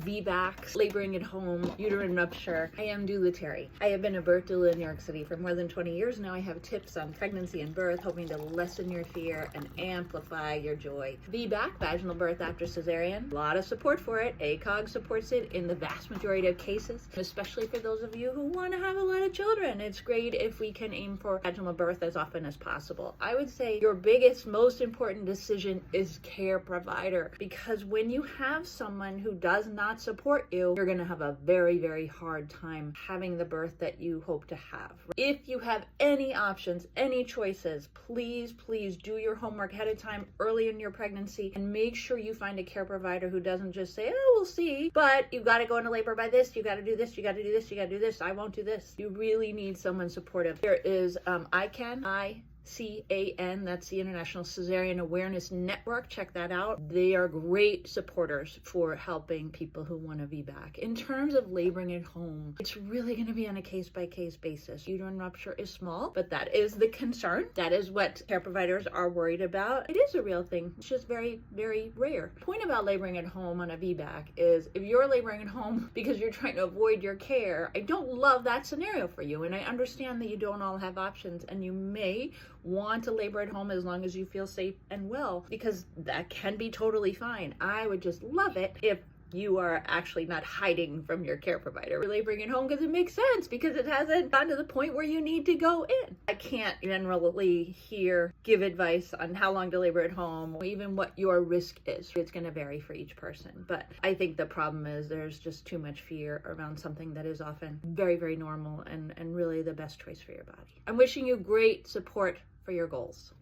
VBAC, laboring at home, uterine rupture. I am doula Terry. I have been a birth doula in New York City for more than 20 years now. I have tips on pregnancy and birth, hoping to lessen your fear and amplify your joy. VBAC, vaginal birth after cesarean, a lot of support for it. ACOG supports it in the vast majority of cases, especially for those of you who want to have a lot of children. It's great if we can aim for vaginal birth as often as possible. I would say your biggest, most important decision is care provider, because when you have someone who does not support you, you're going to have a very, very hard time having the birth that you hope to have. If you have any options, any choices, please do your homework ahead of time early in your pregnancy and make sure you find a care provider who doesn't just say, oh, we'll see, but you got to go into labor by this, you got to do this, you got to do this, you got to do this, I won't do this. You really need someone supportive. There is ICAN, ICAN, that's the International Cesarean Awareness Network. Check that out. They are great supporters for helping people who want to VBAC. In terms of laboring at home, it's really going to be on a case-by-case basis. Uterine rupture is small, but that is the concern. That is what care providers are worried about. It is a real thing. It's just very, very rare. The point about laboring at home on a VBAC is if you're laboring at home because you're trying to avoid your care, I don't love that scenario for you. And I understand that you don't all have options and you may want to labor at home as long as you feel safe and well, because that can be totally fine. I would just love it if you are actually not hiding from your care provider. You're laboring at home because it makes sense, because it hasn't gotten to the point where you need to go in. I can't generally give advice on how long to labor at home, or even what your risk is. It's going to vary for each person. But I think the problem is there's just too much fear around something that is often very, very normal and really the best choice for your body. I'm wishing you great support for your goals.